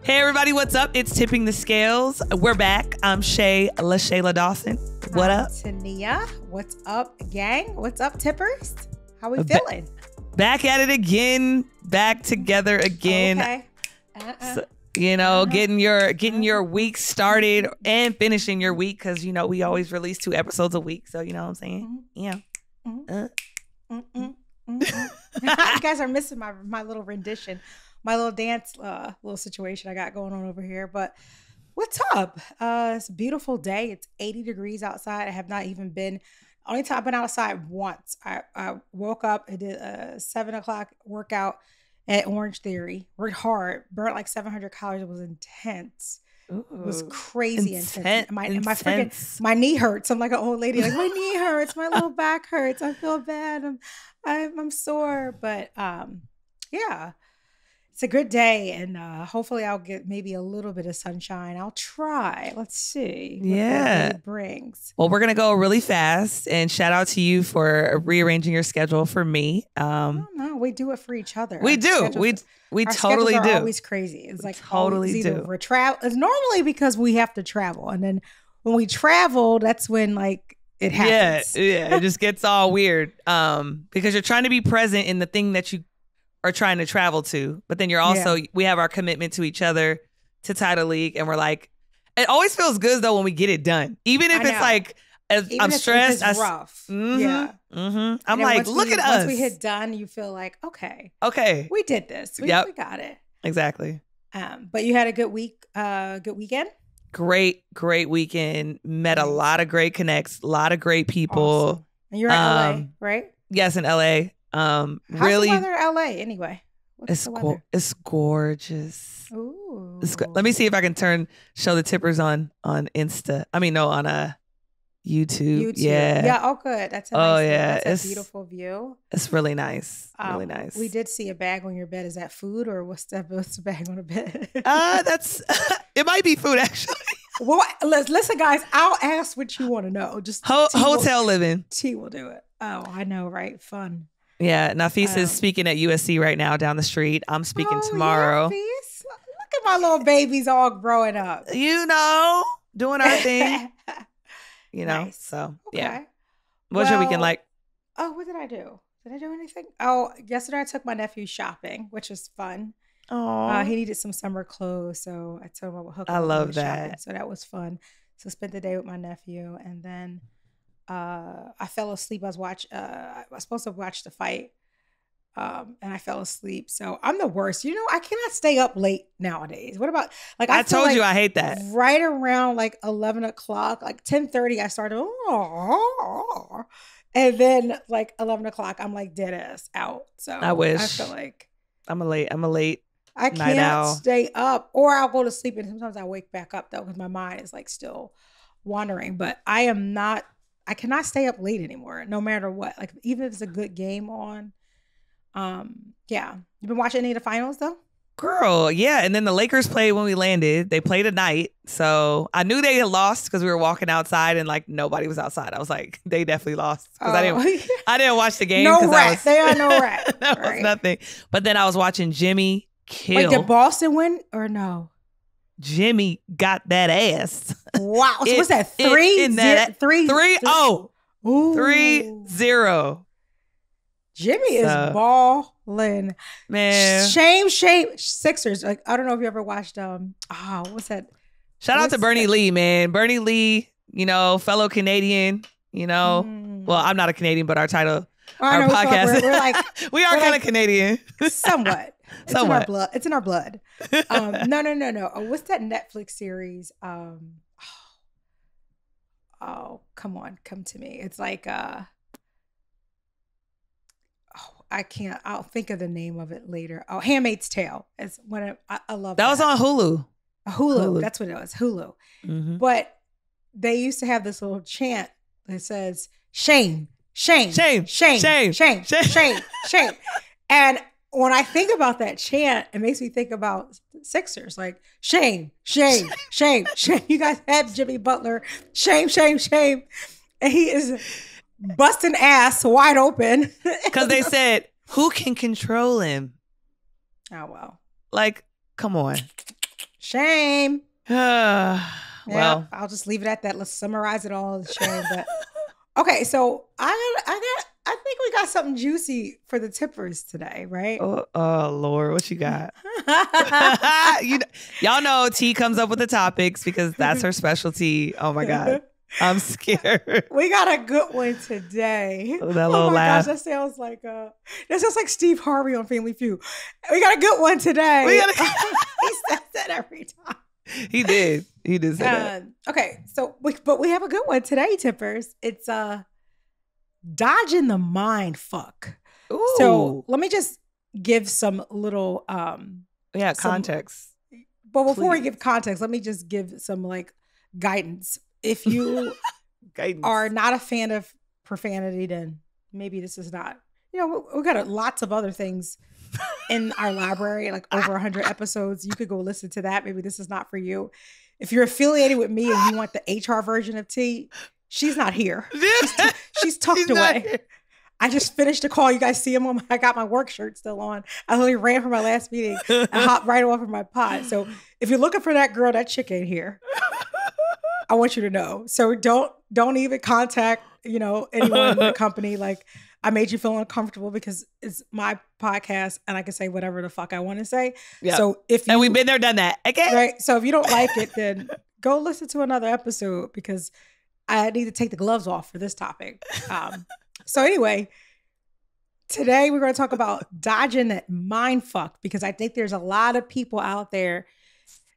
Hey everybody, what's up? It's Tipping the Scales. We're back. I'm Shay LaShayla Dawson. What up? Tania. What's up, gang? What's up, tippers? How we feeling? Back at it again. Back together again. Okay. So, getting your week started and finishing your week because we always release 2 episodes a week. So you know what I'm saying? Yeah. You guys are missing my little rendition, my little dance little situation I got going on over here. But what's up? It's a beautiful day. It's 80 degrees outside. I have not even been. Only time I've been outside once. I woke up and did a 7 o'clock workout at Orange Theory. Worked hard, burnt like 700 calories. It was intense. Ooh, it was crazy intense. My knee hurts. I'm like an old lady. Like my knee hurts. My little back hurts. I feel bad. I'm sore. But yeah. It's a good day, and hopefully I'll get maybe a little bit of sunshine. I'll try. Let's see what that day brings. Well, we're going to go really fast, and shout out to you for rearranging your schedule for me. No, we do it for each other. We do. We totally do. Always crazy. It's like totally do. We're It's normally because we have to travel, and then when we travel, that's when like it happens. Yeah, it just gets all weird because you're trying to be present in the thing that you are trying to travel to, but then you're also we have our commitment to each other to Title League, and we're like, it always feels good though when we get it done, even if it's like I'm stressed, it's rough. I'm like, look at us. Once we hit done, you feel like okay, we did this. We got it exactly. But you had a good week, good weekend. Great weekend. Met a lot of great connects, a lot of great people. Awesome. And you're in LA, right? Yes, in LA. How's really, the weather in LA anyway? It's gorgeous. Ooh. Let me see if I can show the tippers on Insta. I mean, no, on YouTube. Yeah. Oh, good. That's a beautiful view. It's really nice. Really nice. We did see a bag on your bed. Is that food or what's the bag on the bed? That's it. Might be food actually. Well, listen, guys. I'll ask what you want to know. Just hotel living. T will do it. Oh, I know, right? Fun. Yeah, Nafisa is speaking at USC right now down the street. I'm speaking tomorrow. Yeah, look at my little babies all growing up. Doing our thing. Nice. So okay. Yeah. What's your weekend like? Oh, what did I do? Did I do anything? Oh, yesterday I took my nephew shopping, which was fun. Oh, he needed some summer clothes, so I told him I would hook him I up love with that. shopping. So that was fun. So spent the day with my nephew, and then I fell asleep. I was supposed to watch the fight, and I fell asleep. So I'm the worst. I cannot stay up late nowadays. What about like I told you I hate that. Right around like 11 o'clock, like 10:30, I started, and then like 11 o'clock, I'm like dead ass out. So I wish. I feel like I'm a late. I can't stay up, or I'll go to sleep, and sometimes I wake back up though because my mind is like still wandering. But I cannot stay up late anymore, no matter what. Like even if it's a good game on. Yeah. You been watching any of the finals though? Girl, yeah. And then the Lakers played when we landed. They played at night. So I knew they had lost because we were walking outside and like nobody was outside. I was like, they definitely lost. Because I didn't watch the game. No rat. They are no rat. That was nothing. But then I was watching Jimmy kill. Wait, did Boston win or no? Jimmy got that ass. Wow. So what's that? 3-0. 3-0. Jimmy is balling. Man. Shame Sixers. Like I don't know if you ever watched what's that? Shout out to Bernie Lee, man. Bernie Lee, fellow Canadian, Well, I'm not a Canadian, but our podcast. We're like we are kind of Canadian. Somewhat. It's in our blood. It's in our blood. No. What's that Netflix series? Come on, come to me. It's like I'll think of the name of it later. Oh, Handmaid's Tale. It's when I love that. Was on Hulu. Hulu. That's what it was. Hulu. Mm-hmm. But they used to have this little chant that says shame, shame, shame, shame, shame, shame, shame, shame. And when I think about that chant, it makes me think about Sixers, like shame, shame, shame, shame. You guys have Jimmy Butler, shame, shame, shame. And he is busting ass wide open. Because they said, who can control him? Oh, well. Like, come on. Shame. Well, yeah, I'll just leave it at that. Let's summarize it all as shame. But okay, so I think we got something juicy for the tippers today, right? Oh Lord, what you got? Y'all know T comes up with the topics because that's her specialty. Oh my God. I'm scared. We got a good one today. Oh, that little laugh. Gosh, that sounds like Steve Harvey on Family Feud. We got a good one today. He says that every time. He did say that. Okay, so we have a good one today, tippers. It's dodging the mind fuck. Ooh. So let me just give some little context. But before we give context, let me just give some like guidance. If you are not a fan of profanity, then maybe this is not. We got lots of other things in our library, like over 100 episodes. You could go listen to that. Maybe this is not for you. If you're affiliated with me and you want the HR version of T, she's not here. She's tucked away. I just finished a call. You guys see him I got my work shirt still on. I literally ran from my last meeting and hopped right off of my pod. So if you're looking for that girl, that chick ain't here. I want you to know. So don't even contact, anyone in the company. Like, I made you feel uncomfortable because it's my podcast and I can say whatever the fuck I want to say. Yep. So and we've been there, done that. Okay. Right. So if you don't like it, then go listen to another episode because I need to take the gloves off for this topic. So anyway, today we're going to talk about dodging that mind fuck because I think there's a lot of people out there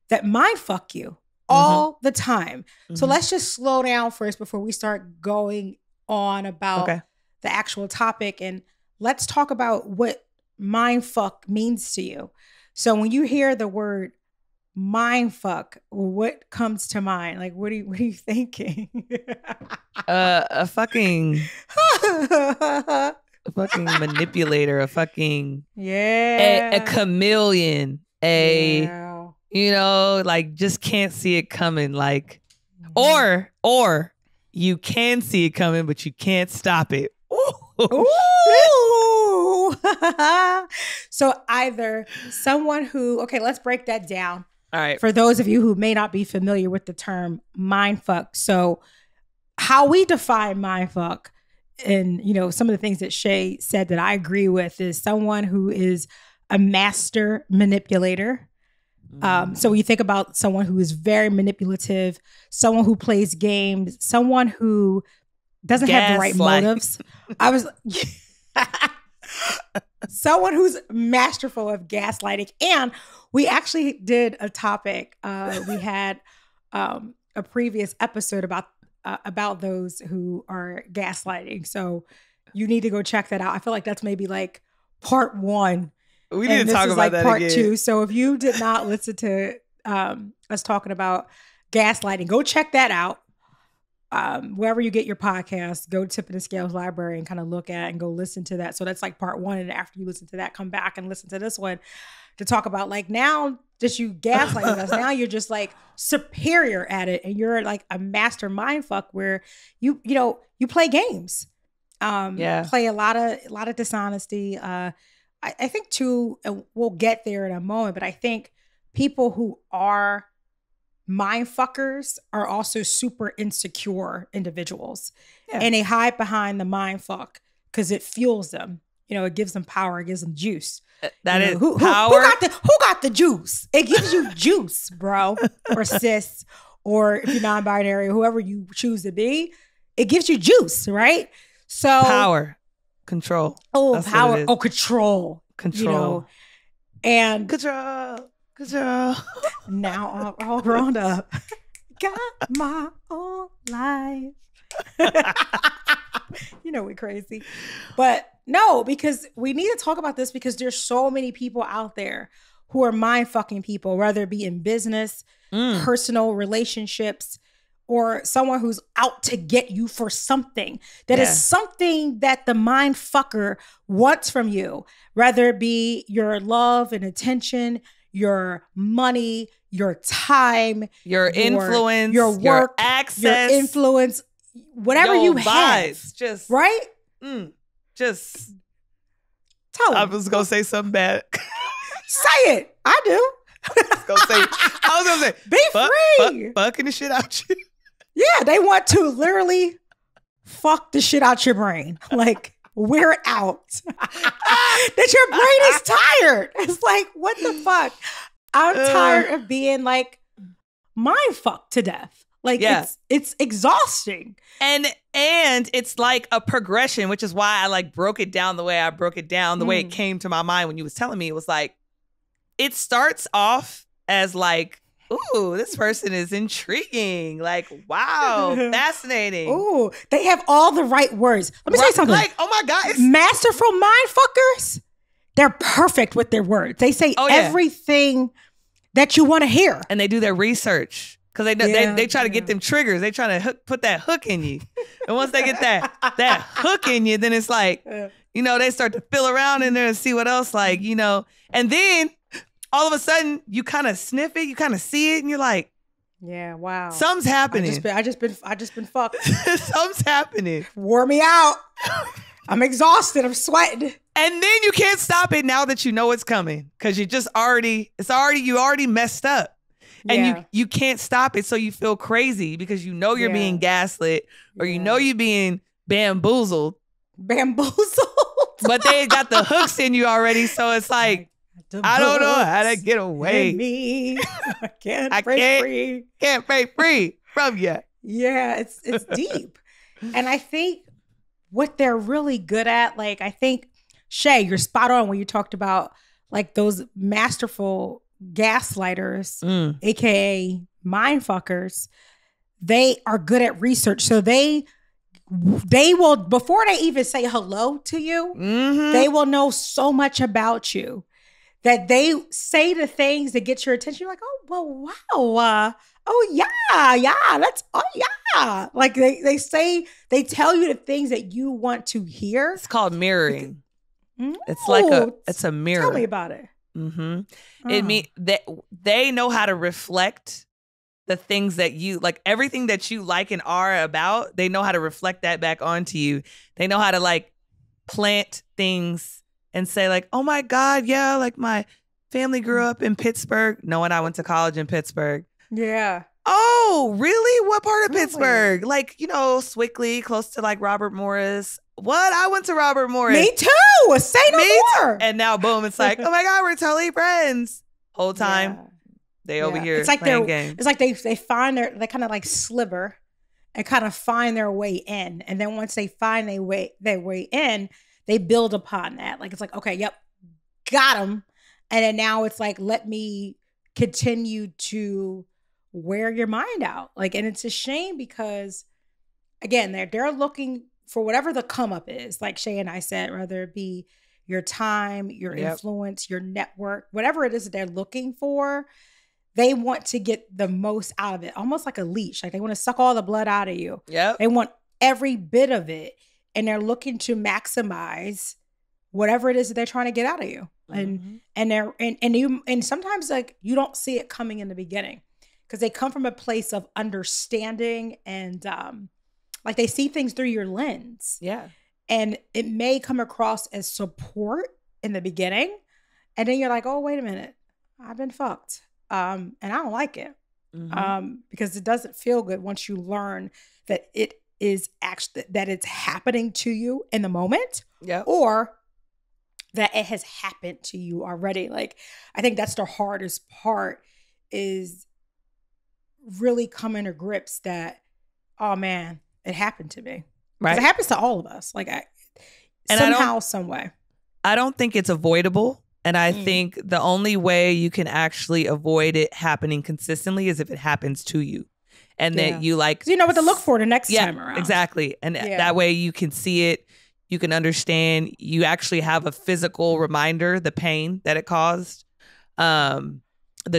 that mind fuck you all the time. So let's just slow down first before we start going on about the actual topic. And let's talk about what mind fuck means to you. So when you hear the word mind fuck, what comes to mind? Like, what are you thinking? A fucking manipulator, a fucking a chameleon, like just can't see it coming, like, or you can see it coming, but you can't stop it. Ooh. So either someone who, let's break that down. All right. For those of you who may not be familiar with the term mindfuck. So how we define mindfuck and, some of the things that Shay said that I agree with is someone who is a master manipulator. So when you think about someone who is very manipulative, someone who plays games, someone who doesn't have the right motives. Someone who's masterful of gaslighting. And we actually did a topic. We had a previous episode about those who are gaslighting. So you need to go check that out. I feel like that's maybe like part 1. We need to talk about that part again. 2. So if you did not listen to us talking about gaslighting, go check that out. Wherever you get your podcast, go to Tip and Scales library and kind of look at and go listen to that. So that's like part 1. And after you listen to that, come back and listen to this one to talk about like now just you gaslighting us. Now you're just like superior at it. And you're like a master mindfuck where you play games. Play a lot of dishonesty. I think too, and we'll get there in a moment, but I think people who are mind fuckers are also super insecure individuals. And they hide behind the mind fuck because it fuels them. It gives them power, it gives them juice. That is who power. Who got the juice? It gives you juice, bro, or sis, or if you're non-binary, whoever you choose to be, it gives you juice, right? So power. Control. Oh, that's power. Oh, control. And control. Now I'm all grown up. Got my own life. We're crazy. But no, because we need to talk about this because there's so many people out there who are mind fucking people, whether it be in business, personal relationships, or someone who's out to get you for something that is something that the mind fucker wants from you, whether it be your love and attention, your money, your time, your influence, your work, your access, your influence, whatever you have. Just right? Just tell them. I was going to say something bad. Say it. I do. gonna say, be free. Fucking the shit out you. Yeah, they want to literally fuck the shit out your brain. Like, wear it out. That your brain is tired. It's like, what the fuck? I'm tired of being like mind fucked to death. Like, it's exhausting. And it's like a progression, which is why I like broke it down the way I broke it down, the way it came to my mind when you was telling me. It was like, it starts off as like, ooh, this person is intriguing. Like, wow, fascinating. Ooh, they have all the right words. Let me say something. Like, oh my God. Masterful mind fuckers, they're perfect with their words. They say everything that you want to hear. And they do their research. Because they try to get them triggers. They try to put that hook in you. And once they get that hook in you, then it's like, you know, they start to feel around in there and see what else, like, you know. And then all of a sudden you kind of sniff it, you kind of see it, and you're like, yeah, wow. Something's happening. I just been fucked. Something's happening. Wore me out. I'm exhausted. I'm sweating. And then you can't stop it now that you know it's coming. Because you already messed up. And you can't stop it, so you feel crazy because you know you're being gaslit or you know you're being bamboozled. But they got the hooks in you already, so it's like, I don't know how to get away. Me. I can't break free. Can't break free from you. Yeah, it's deep. And I think what they're really good at, like, I think, Shay, you're spot on when you talked about like those masterful gaslighters, aka mind fuckers. They are good at research, so they will, before they even say hello to you, they will know so much about you that they say the things that get your attention. You're like, oh well, wow, like they tell you the things that you want to hear. It's called mirroring. It's a mirror. Tell me about it. It mean that they know how to reflect the things that you like, everything that you like and are about. They know how to reflect that back onto you. They know how to like plant things and say like, oh my God, yeah, like my family grew up in Pittsburgh. Knowing I went to college in Pittsburgh. Yeah. Oh, really? What part of Pittsburgh? Like, you know, Swickley, close to like Robert Morris. What? I went to Robert Morris. Me too. Say no more. And now, boom, it's like, oh my God, we're totally friends. Whole time, they over here it's like playing games. It's like they find they kind of like sliver and kind of find their way in. And then once they find their way in, they build upon that. Like, it's like, okay, yep, got them. And then now it's like, let me continue to wear your mind out. Like, and it's a shame because, again, they're looking for whatever the come up is, like Shay and I said, whether it be your time, your influence, your network, whatever it is that they're looking for, they want to get the most out of it, almost like a leash. Like, they want to suck all the blood out of you. Yep. They want every bit of it. And they're looking to maximize whatever it is that they're trying to get out of you. And sometimes like you don't see it coming in the beginning because they come from a place of understanding and like they see things through your lens. Yeah. And it may come across as support in the beginning. And then you're like, oh, wait a minute. I've been fucked. And I don't like it. Because it doesn't feel good once you learn that it is actually, that it's happening to you in the moment. Yeah. Or that it has happened to you already. Like, I think that's the hardest part, is really coming to grips that, oh man, it happened to me. Right. It happens to all of us. Like, somehow, some way. I don't think it's avoidable. And I think the only way you can actually avoid it happening consistently is if it happens to you. And that you like... So you know what to look for the next time around. Exactly. And that way you can see it. You can understand. You actually have a physical reminder, the pain that it caused. The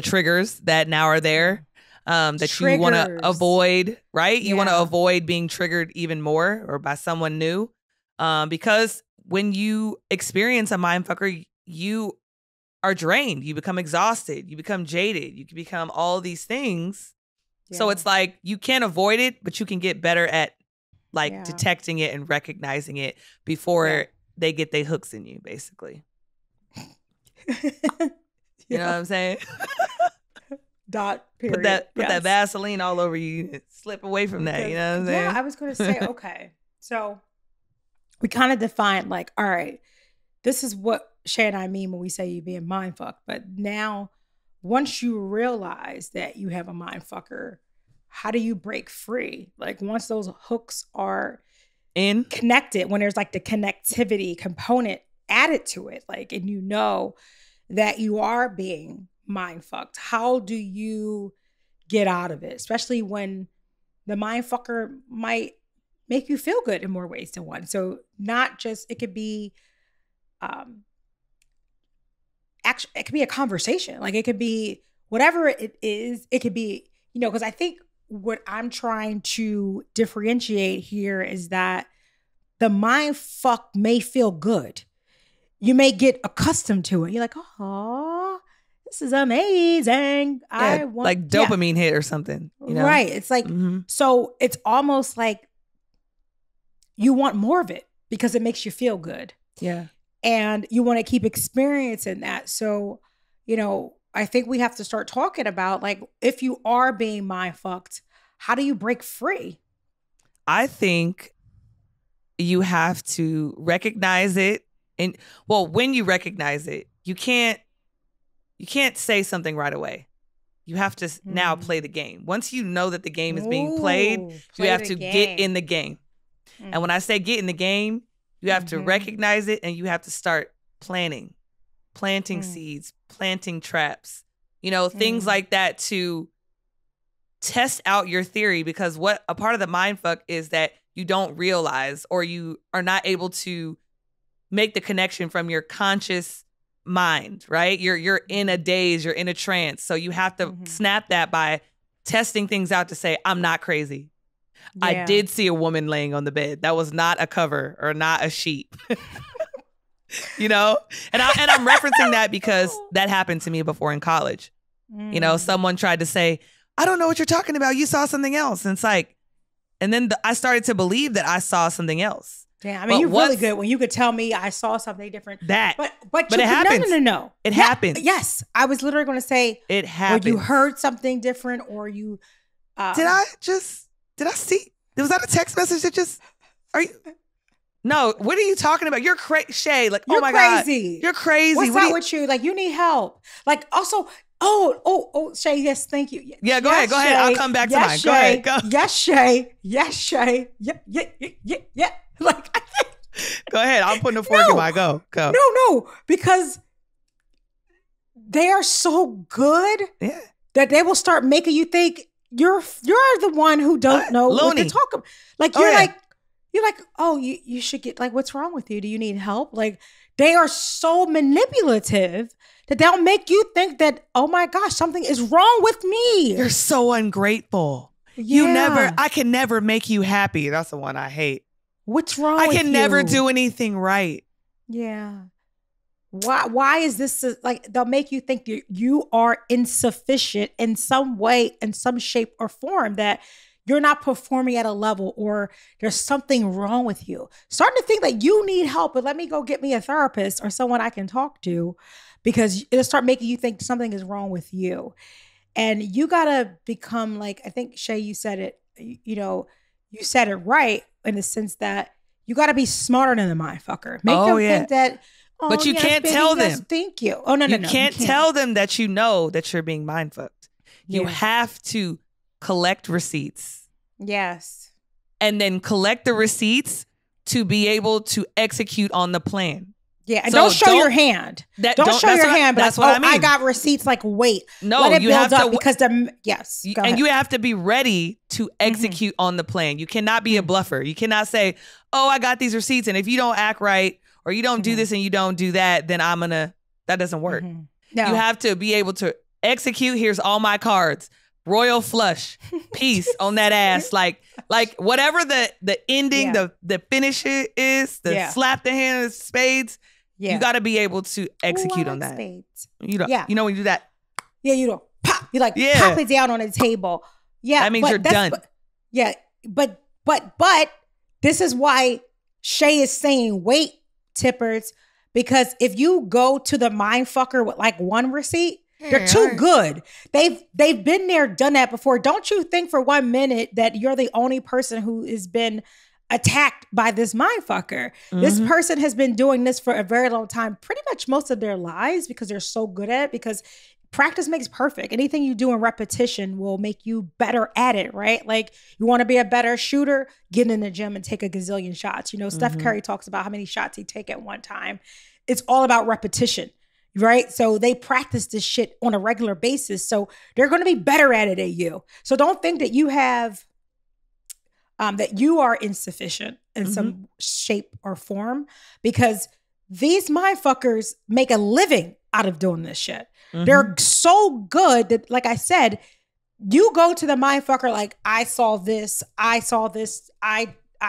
triggers that now are there. That you want to avoid, right? You want to avoid being triggered even more or by someone new. Because when you experience a mindfucker, you are drained. You become exhausted. You become jaded. You can become all these things. Yeah. So it's like you can't avoid it, but you can get better at like detecting it and recognizing it before they get their hooks in you, basically. You know what I'm saying? Dot period. Put that Vaseline all over you. Slip away from that. You know what I'm saying? Yeah, I was going to say, okay. So we kind of defined like, all right, this is what Shay and I mean when we say you being mind fucked. But now, once you realize that you have a mind fucker, how do you break free? Like once those hooks are in connected, when there's like the connectivity component added to it, like, and you know that you are being mind fucked, how do you get out of it? Especially when the mind fucker might make you feel good in more ways than one. So not just, it could be, actually, it could be a conversation. Like it could be whatever it is. It could be, you know, because I think what I'm trying to differentiate here is that the mind fuck may feel good. You may get accustomed to it. You're like, oh, this is amazing. Yeah, I want like dopamine hit or something. You know? Right. It's like, so it's almost like you want more of it because it makes you feel good. Yeah. And you want to keep experiencing that. So, you know, I think we have to start talking about like, if you are being mind fucked, how do you break free? I think you have to recognize it. And well, when you recognize it, you can't say something right away. You have to now play the game. Once you know that the game is being played, you have to get in the game. And when I say get in the game, you have to recognize it and you have to start planting seeds, planting traps, you know, things like that to test out your theory. Because what a part of the mindfuck is that you don't realize, or you are not able to make the connection from your conscious mind, right? You're in a daze, you're in a trance. So you have to snap that by testing things out to say, I'm not crazy. Yeah. I did see a woman laying on the bed. That was not a cover or not a sheet. You know? And I'm referencing that because that happened to me before in college. You know, someone tried to say, I don't know what you're talking about. You saw something else. And it's like, and then I started to believe that I saw something else. Yeah, I mean, you're really good when you could tell me I saw something different. But it happens. No. It happens. Yes, I was literally going to say it happens. Or you heard something different, or you. Did I see? Was that a text message that just? Are you? No. What are you talking about? You're crazy, Shay. Like, you're oh my crazy. God, you're crazy. What's up with you? Like, you need help. Like, also. Oh, Shay, yes, thank you. Yeah, go ahead. I'll come back to mine. Shay. Go ahead. Go. Yes, Shay. Yes, Shay. Yeah. Like, I think. Go ahead. I'm putting a fork in my go. No, because they are so good that they will start making you think you're the one who don't know what to talk about. Like, you're like, oh, you should get, like, what's wrong with you? Do you need help? Like, they are so manipulative that they'll make you think that, oh my gosh, something is wrong with me. You're so ungrateful. Yeah. I can never make you happy. That's the one I hate. What's wrong with you? I can never do anything right. Yeah. Why is this like, they'll make you think you are insufficient in some way, in some shape or form, that you're not performing at a level, or there's something wrong with you. Starting to think that you need help, but let me go get me a therapist or someone I can talk to, because it'll start making you think something is wrong with you. And you got to become, like, I think, Shay, you said it, you know, you said it right in the sense that you got to be smarter than the mind fucker. Make them think that, oh, but you can't tell them. Yes, thank you. Oh, no. You can't tell them that you know that you're being mind fucked. You have to collect receipts. Yes. And then collect the receipts to be able to execute on the plan. Yeah, and don't show your hand. Don't show your hand. But that's what I mean. I got receipts. Like, wait, no, let it you build have up to, because and you have to be ready to execute on the plan. You cannot be a bluffer. You cannot say, "Oh, I got these receipts, and if you don't act right or you don't do this and you don't do that, then I'm gonna." That doesn't work. No. You have to be able to execute. Here's all my cards. Royal flush, peace on that ass, like whatever the ending, the finish is, the slap the hand of spades. Yeah. You got to be able to execute on that. Spades. You know when you do that. Yeah, you don't pop. You like pop it down on the table. Yeah, that means you're done. But this is why Shay is saying wait, tippers, because if you go to the mind fucker with like one receipt, They're too good. They've been there, done that before. Don't you think for 1 minute that you're the only person who has been attacked by this mind fucker? This person has been doing this for a very long time, pretty much most of their lives, because they're so good at it, because practice makes perfect. Anything you do in repetition will make you better at it, right? Like, you want to be a better shooter, get in the gym and take a gazillion shots. You know, Steph Curry talks about how many shots he take at one time. It's all about repetition, right? So they practice this shit on a regular basis. So they're going to be better at it than you. So don't think that you have, that you are insufficient in some shape or form, because these mind fuckers make a living out of doing this shit. They're so good that, like I said, you go to the mind fucker like, I saw this, I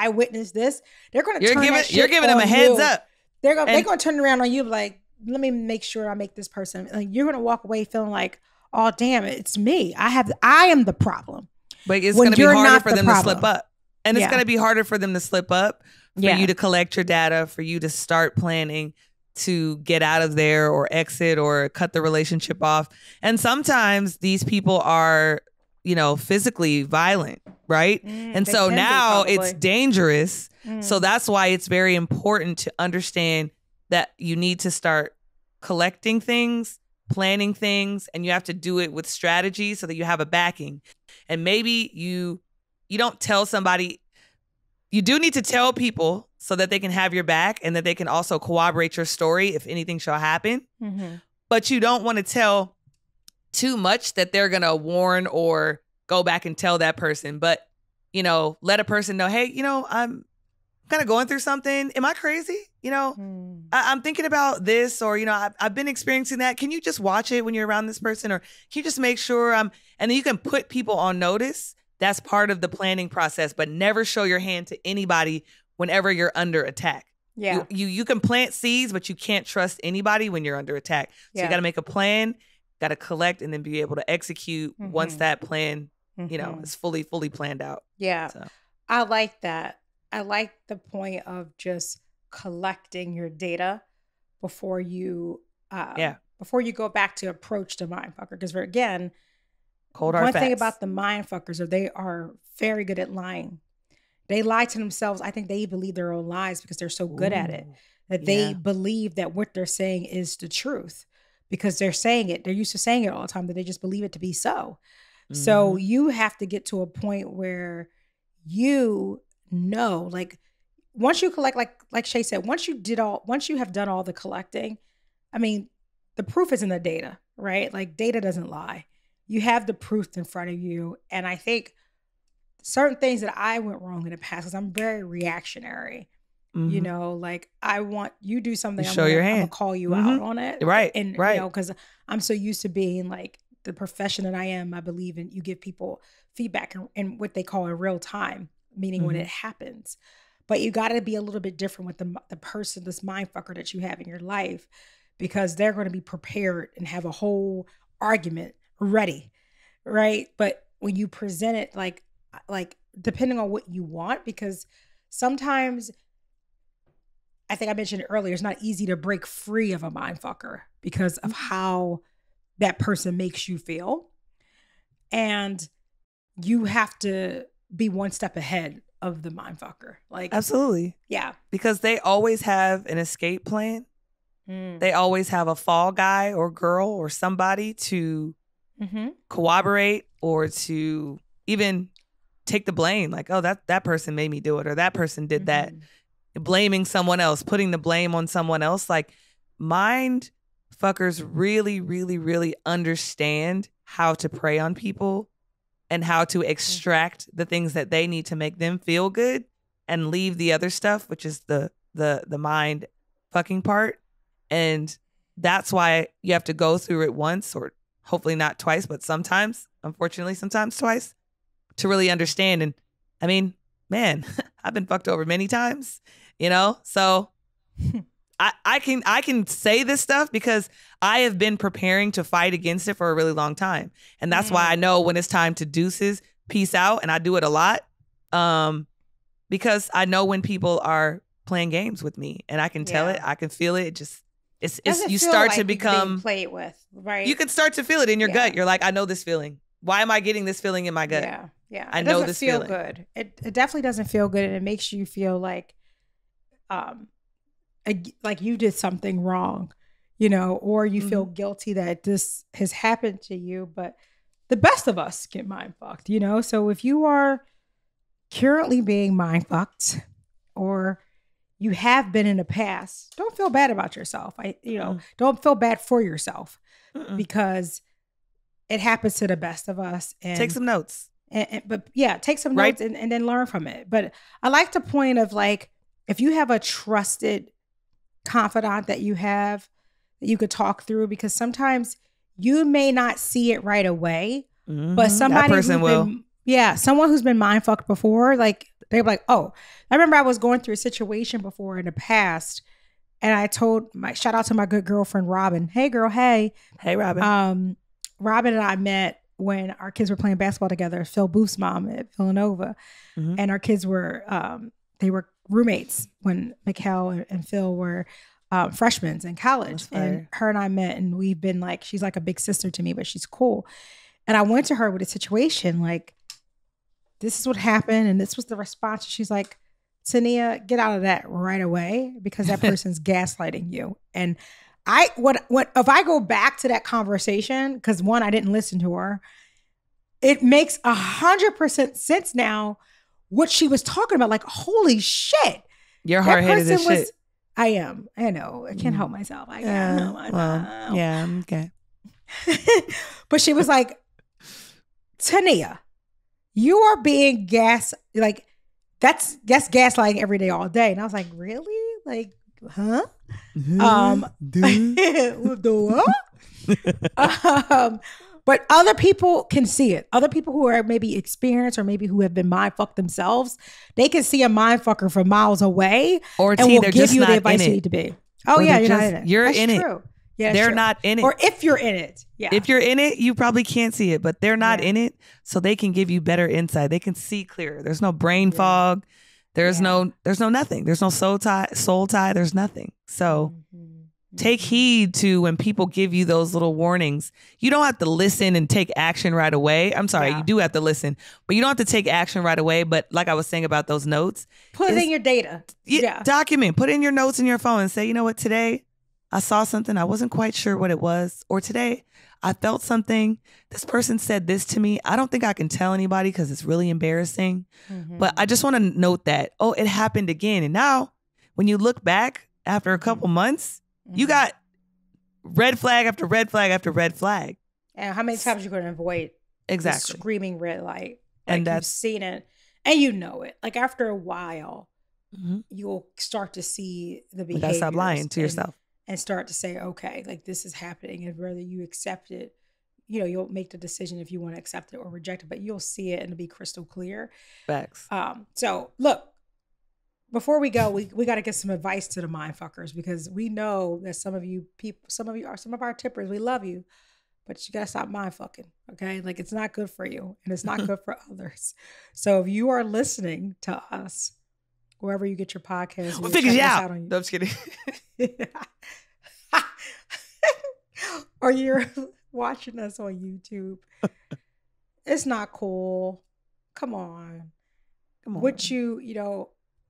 witnessed this. They're going to turn that shit You're giving on them a heads you. up. They're going to turn around on you like, let me make sure I make this person. Like, you're going to walk away feeling like, oh damn, it's me. I am the problem. But it's going to be harder for them to slip up. And it's going to be harder for them to slip up, for you to collect your data, for you to start planning to get out of there or exit or cut the relationship off. And sometimes these people are, you know, physically violent, right? And so now it's dangerous. So that's why it's very important to understand that you need to start collecting things, planning things, and you have to do it with strategy so that you have a backing. And maybe you don't tell somebody. You do need to tell people so that they can have your back and that they can also corroborate your story if anything shall happen. But you don't want to tell too much that they're going to warn or go back and tell that person. But, you know, let a person know, hey, you know, I'm kind of going through something. Am I crazy? You know, I'm thinking about this, or, you know, I've been experiencing that. Can you just watch it when you're around this person? Or can you just make sure and then you can put people on notice. That's part of the planning process, but never show your hand to anybody whenever you're under attack. Yeah. You can plant seeds, but you can't trust anybody when you're under attack. So you got to make a plan, got to collect, and then be able to execute once that plan, you know, is fully planned out. Yeah. So. I like that. I like the point of just collecting your data before you go back to approach the mind fucker. Because again, cold hard facts. One thing about the mind fuckers is they are very good at lying. They lie to themselves. I think they believe their own lies because they're so good at it that they believe that what they're saying is the truth because they're saying it. They're used to saying it all the time, that they just believe it to be so. So you have to get to a point where you know, like once you collect, like Shay said, once you have done all the collecting, I mean, the proof is in the data, right? Like data doesn't lie. You have the proof in front of you. And I think certain things that I went wrong in the past, because I'm very reactionary, you know, like I want you do something, I'm gonna call you out on it. Right. And you know, because I'm so used to being like the profession that I am, I believe in you give people feedback in what they call in real time, meaning when it happens. But you got to be a little bit different with the person, this mind fucker that you have in your life, because they're going to be prepared and have a whole argument ready, right? But when you present it like depending on what you want, because sometimes I think I mentioned earlier, it's not easy to break free of a mind fucker because of how that person makes you feel. And you have to be one step ahead of the mind fucker. Like, absolutely. Yeah. Because they always have an escape plan. They always have a fall guy or girl or somebody to corroborate or to even take the blame. Like, oh, that person made me do it, or that person did that. Blaming someone else, putting the blame on someone else. Like, mind fuckers really, really, really understand how to prey on people and how to extract the things that they need to make them feel good and leave the other stuff, which is the mind fucking part. And that's why you have to go through it once, or hopefully not twice, but sometimes, unfortunately, sometimes twice, to really understand. And I mean, man, I've been fucked over many times, you know? So I can say this stuff because I have been preparing to fight against it for a really long time. And that's why I know when it's time to deuces, peace out. And I do it a lot because I know when people are playing games with me, and I can tell it, I can feel it. It's you start to become played with. right? You could start to feel it in your gut. You're like, I know this feeling. Why am I getting this feeling in my gut? Yeah. I know this feeling. It doesn't feel good. It definitely doesn't feel good, and it makes you feel like you did something wrong, or you feel guilty that this has happened to you. But the best of us get mind fucked, So if you are currently being mind fucked, or you have been in the past, don't feel bad about yourself. Don't feel bad for yourself because it happens to the best of us. And take some notes. Take some notes and then learn from it. But I like the point of like, if you have a trusted confidant that you could talk through, because sometimes you may not see it right away, but somebody that person will. Someone who's been mind fucked before, like they're like, oh, I remember I was going through a situation before in the past, and I told shout out to my good girlfriend Robin. Hey girl, hey Robin. Robin and I met when our kids were playing basketball together. Phil Booth's mom at Villanova, and our kids were they were roommates when Mikhail and Phil were freshmen in college. And her and I met, and we've been like, she's like a big sister to me, but she's cool. And I went to her with a situation like, this is what happened, and this was the response. She's like, Tania, get out of that right away, because that person's gaslighting you. And if I go back to that conversation, because one, I didn't listen to her, it makes 100% sense now what she was talking about. Like, holy shit. You're hard-headed as shit. I am. I know. I can't help myself. I can't help myself. Yeah, okay. But she was like, Tania, you are being that's gaslighting every day, all day. And I was like, really? Like, huh? But other people can see it. Other people who are maybe experienced or maybe who have been mind fucked themselves, they can see a mind fucker from miles away, or and will give you the advice you need to be. Oh yeah, you're not in it. You're in it. True. Yeah, they're not in it. Or if you're in it. Yeah. If you're in it, you probably can't see it, but they're not in it, so they can give you better insight. They can see clearer. There's no brain fog. There's no nothing. There's no soul tie. There's nothing. So take heed to when people give you those little warnings. You don't have to listen and take action right away. I'm sorry, you do have to listen, but you don't have to take action right away. But like I was saying about those notes, put it in your data. Document, put in your notes in your phone and say, you know what, today I saw something. I wasn't quite sure what it was. Or today I felt something. This person said this to me. I don't think I can tell anybody because it's really embarrassing. But I just want to note that, it happened again. And now when you look back after a couple months, you got red flag after red flag after red flag. And how many times you going to avoid the screaming red light? Like, and you've seen it and you know it. Like after a while, you'll start to see the behavior. You gotta stop lying to yourself. And start to say, okay, like this is happening, and whether you accept it, you'll make the decision if you want to accept it or reject it, but you'll see it and it'll be crystal clear. Facts. So look, before we go, we got to get some advice to the mind fuckers, because we know that some of you are some of our tippers. We love you, but you got to stop mind fucking. Okay. Like it's not good for you and it's not good for others. So if you are listening to us, wherever you get your podcast, we'll figure it out. No, I'm just kidding. Or you're watching us on YouTube. It's not cool. Come on. What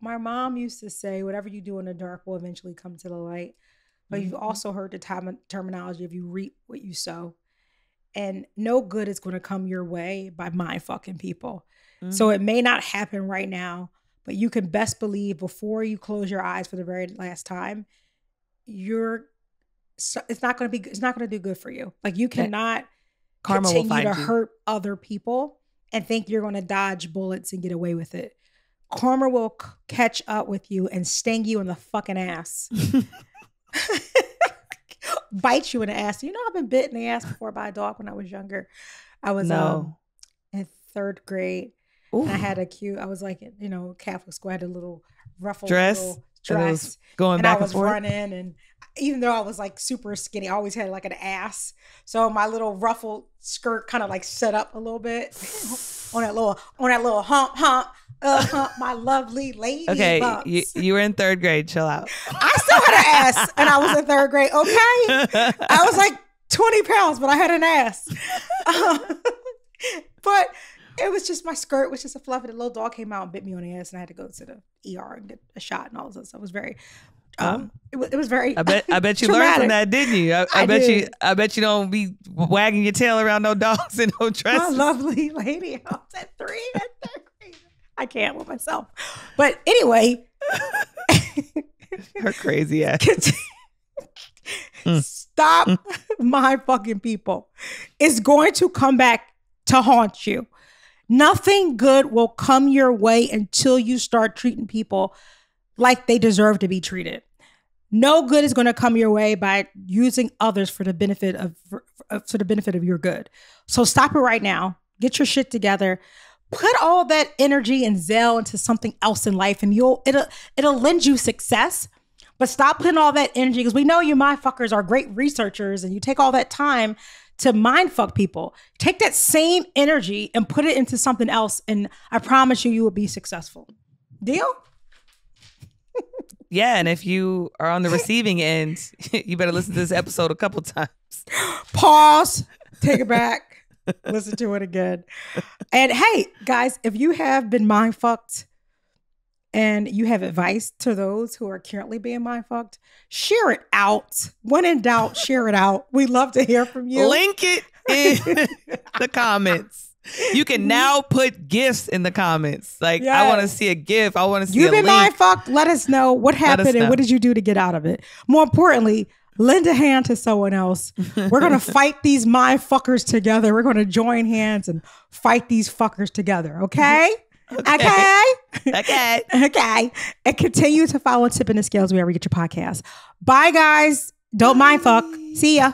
my mom used to say, whatever you do in the dark will eventually come to the light. But you've also heard the terminology of you reap what you sow. And no good is going to come your way by mind fucking people. So it may not happen right now, but you can best believe before you close your eyes for the very last time, it's not going to do good for you. Like you cannot continue to hurt other people and think you're going to dodge bullets and get away with it. Karma will catch up with you and sting you in the fucking ass. Bite you in the ass. I've been bit in the ass before by a dog when I was younger. I was in third grade. And I had I was like, Catholic school. I had a little ruffled dress. Going back and forth. I was running, and even though I was like super skinny, I always had like an ass. So my little ruffled skirt kind of like set up a little bit on that little hump. My lovely lady. Okay, you were in third grade. Chill out. I still had an ass, and I was in third grade. Okay, I was like 20 pounds, but I had an ass. But it was just, my skirt was just a fluff, and the little dog came out and bit me on the ass, and I had to go to the ER and get a shot and all this stuff. It was very, it was very. I bet you learned from that, didn't you? I bet you don't be wagging your tail around no dogs and no dresses. My lovely lady, I was at 3. I can't with myself. But anyway, her crazy ass. Stop my fucking people. It's going to come back to haunt you. Nothing good will come your way until you start treating people like they deserve to be treated. No good is going to come your way by using others for the benefit of your good. So stop it right now. Get your shit together. Put all that energy and zeal into something else in life, and it'll lend you success. But stop putting all that energy, because we know you mindfuckers are great researchers, and you take all that time to mindfuck people. Take that same energy and put it into something else, and I promise you will be successful. Deal? Yeah, and if you are on the receiving end, you better listen to this episode a couple times. Pause. Take it back. Listen to it again. And hey, guys, if you have been mindfucked and you have advice to those who are currently being mindfucked, share it out. When in doubt, share it out. We'd love to hear from you. Link it in the comments. You can now put gifts in the comments. Like, yes. I want to see a gift. I want to see You've been link. mindfucked. Let us know what happened and what did you do to get out of it. More importantly, lend a hand to someone else. We're going to fight these mindfuckers together. We're going to join hands and fight these fuckers together. Okay? Okay. And continue to follow Tipping the Scales wherever you get your podcast. Bye, guys. Don't mind fuck. See ya.